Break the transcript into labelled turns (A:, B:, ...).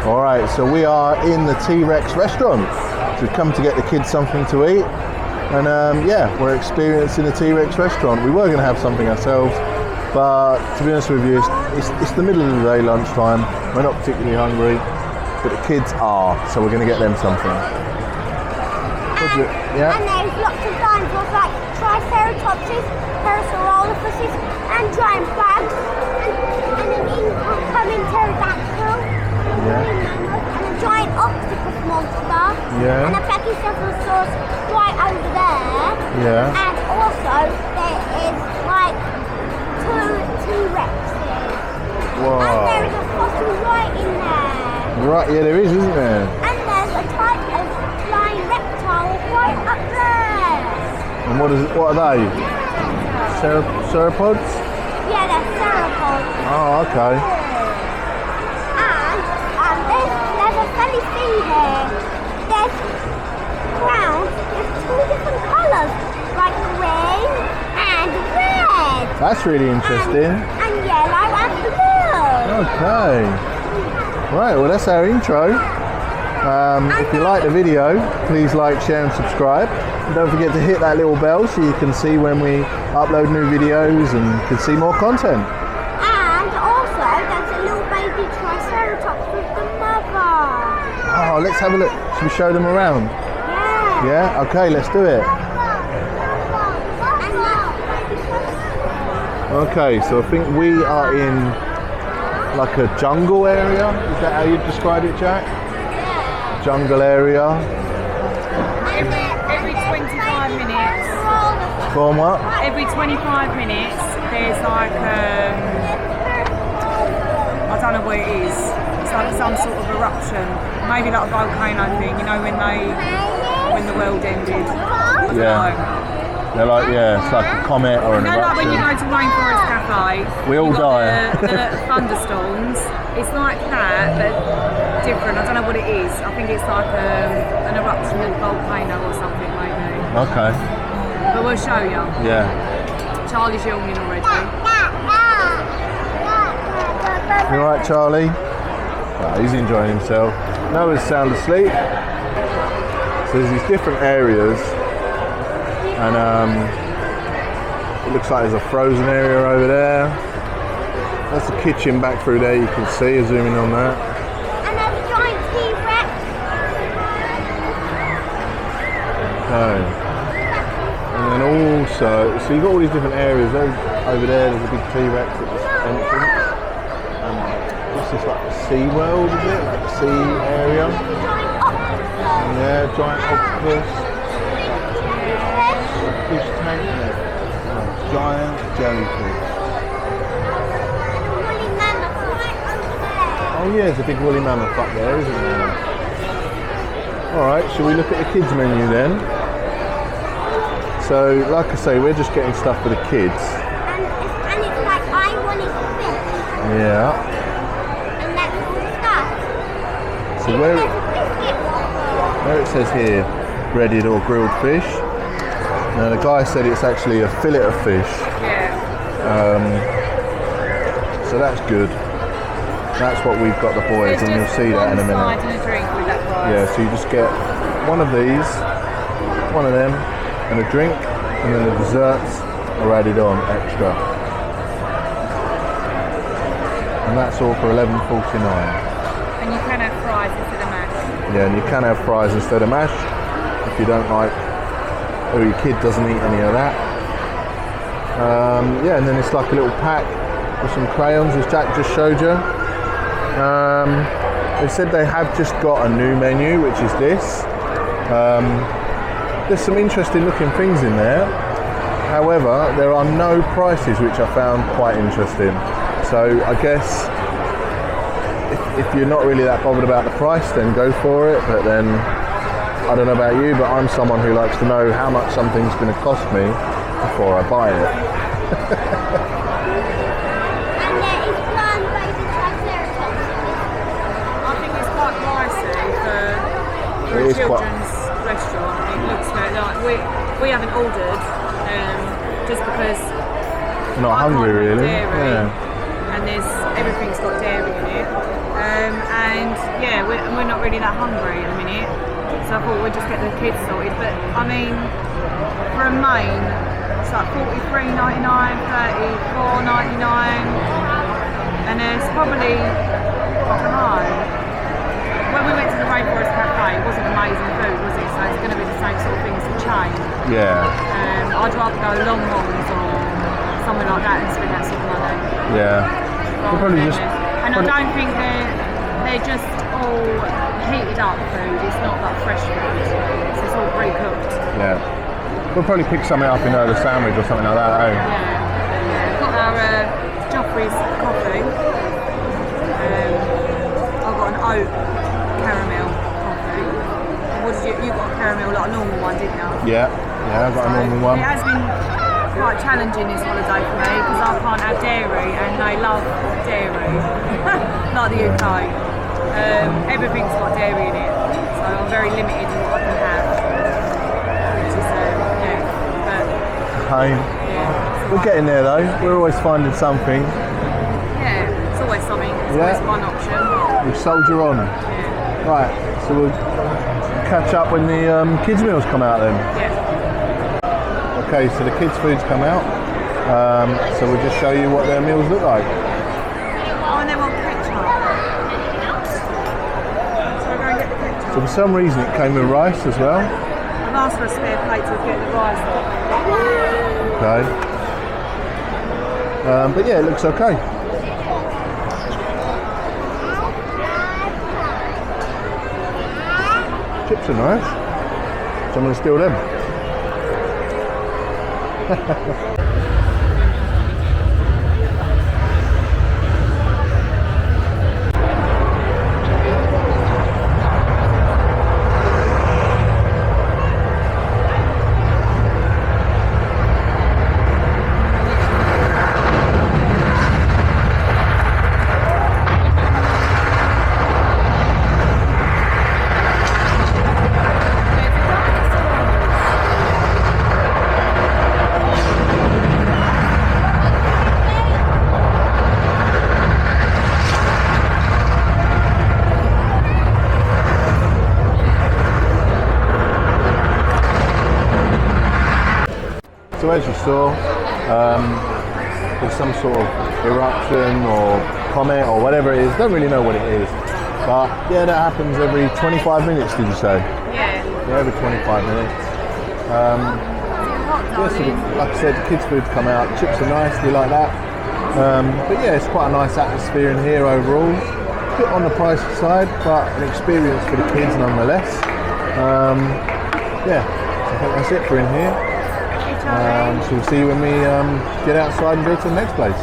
A: Alright, so we are in the T-Rex restaurant. So we've come to get the kids something to eat. And yeah, we're experiencing the T-Rex restaurant. We were going to have something ourselves, but to be honest with you, it's the middle of the day, lunchtime. We're not particularly hungry, but the kids are, so we're going to get them something.
B: Yeah. And there's lots of dinosaurs like triceratopses, parasaurolophuses, and giant frogs, and an incoming pterodactyl, and a giant octopus monster, and a brachiosaurus right over there, and also there is like 2 T-Rexes, and there is a fossil right in there.
A: Right, yeah, there is, isn't there?
B: And there's a type of flying reptile right up there.
A: And what are they? Sauropods?
B: Yeah, they're sauropods.
A: Oh, okay.
B: And there's a funny thing here. There's crowns with 2 different colours, like green and red.
A: That's really interesting.
B: And yellow and blue.
A: Okay. Right, well that's our intro. If you like the video, please like, share and subscribe. And don't forget to hit that little bell so you can see when we upload new videos and can see more content.
B: And also, there's a little baby triceratops with the mother.
A: Oh, let's have a look. Should we show them around?
B: Yeah.
A: Yeah? Okay, let's do it. Okay, so I think we are in like a jungle area. Is that how you'd describe it, Jack?
B: Yeah.
A: Jungle area.
C: Every 25 minutes.
A: Go on, what?
C: Every 25 minutes, there's like I don't know what it is. It's like some sort of eruption, maybe like a volcano thing. You know when the world ended.
A: Yeah. They're like, yeah, it's like a comet or an
C: You know, like when
A: eruption.
C: you go to Rainforest Cafe,
A: We all
C: you've got
A: die.
C: the thunderstorms. It's like that, but different. I don't know what it is. I think it's like an eruption of a volcano or something, maybe.
A: Okay.
C: But we'll show you.
A: Yeah.
C: Charlie's yawning already.
A: You alright, Charlie? Oh, he's enjoying himself. Noah's sound asleep. So there's these different areas. And it looks like there's a frozen area over there. That's the kitchen back through there, you can see, zooming on that.
B: And there's a giant T-Rex.
A: Okay. And then also, so you've got all these different areas. Over there, there's a big T-Rex at the entrance. What's this, like the sea world, is it? Like the sea area? Yeah, giant octopus. Fish tank there. Oh, giant jellyfish. Oh yeah, there's a big woolly mammoth up there, isn't there? Alright, shall we look at the kids menu then? So, like I say, we're just getting stuff for the kids.
B: And it's like, I wanted fish.
A: Yeah.
B: And that's all the stuff.
A: So where it says here, breaded or grilled fish. Now the guy said it's actually a fillet of fish.
C: Yeah.
A: So that's good. That's what we've got the boys, and you'll see that in a minute.
C: One side and a drink with that price.
A: Yeah, so you just get one of these, one of them, and a drink, and then the desserts are added on extra. And that's all for $11.49.
C: And you can have fries instead of mash.
A: Yeah, and you can have fries instead of mash if you don't like, or your kid doesn't eat any of that. Yeah, and then it's like a little pack with some crayons, as Jack just showed you. They said they have just got a new menu, which is this. There's some interesting looking things in there. However, there are no prices, which I found quite interesting. So I guess if you're not really that bothered about the price, then go for it. But then, I don't know about you, but I'm someone who likes to know how much something's going to cost me before I buy it.
B: And there is one baby triceratops.
C: I think it's quite pricey for a children's restaurant. It looks like we haven't ordered just because
A: Not
C: I
A: hungry
C: can't
A: really.
C: Dairy,
A: Yeah.
C: and everything's got dairy in it. And yeah, we're not really that hungry at the minute, so I thought we'd just get the kids sorted. But I mean, for a main, it's like $43.99, $34.99, and there's probably, I don't know. When we went to the Rainforest Café, it wasn't amazing food, was it? So it's going to be the same sort of thing as a chain.
A: Yeah.
C: I'd rather go Longhorns or something like that and spend that sort of money.
A: Yeah. We'll probably just.
C: And I don't think they're just all heated up food. It's not like fresh food. So it's all pre-cooked.
A: Yeah. We'll probably pick something up in the sandwich or something like that. Eh?
C: Yeah. We've got our Joffrey's coffee. I've got an oat caramel coffee. What did you got a caramel, like a normal one, didn't you?
A: Yeah, I've got a normal one.
C: It has been quite challenging this holiday for me because I can't have dairy and they love dairy, like the UK. Everything's got dairy in it, so I'm very limited in what I can have, which is,
A: Pain.
C: Yeah,
A: We're getting there though, we're always finding something.
C: Yeah, it's always something, it's always one option.
A: We soldier on.
C: Yeah.
A: Right, so we'll catch up when the kids' meals come out then.
C: Yeah.
A: Okay, so the kids' food's come out. So we'll just show you what their meals look like.
C: Oh, and they want ketchup. So we're going to get the ketchup.
A: So for some reason it came with rice as well.
C: I've asked for a spare plate to get the rice on.
A: Okay. But yeah, it looks okay. Chips are nice. So I'm going to steal them. So as you saw, there's some sort of eruption or comet or whatever it is, don't really know what it is. But yeah, that happens every 25 minutes, did you say?
C: Yeah.
A: Yeah, every 25 minutes. Yeah, so like I said, the kids' food's come out, chips are nice, we like that. But yeah, it's quite a nice atmosphere in here overall. A bit on the pricey side, but an experience for the kids nonetheless. Yeah, so I think that's it for in here. So we'll see you when we get outside and go to the next place.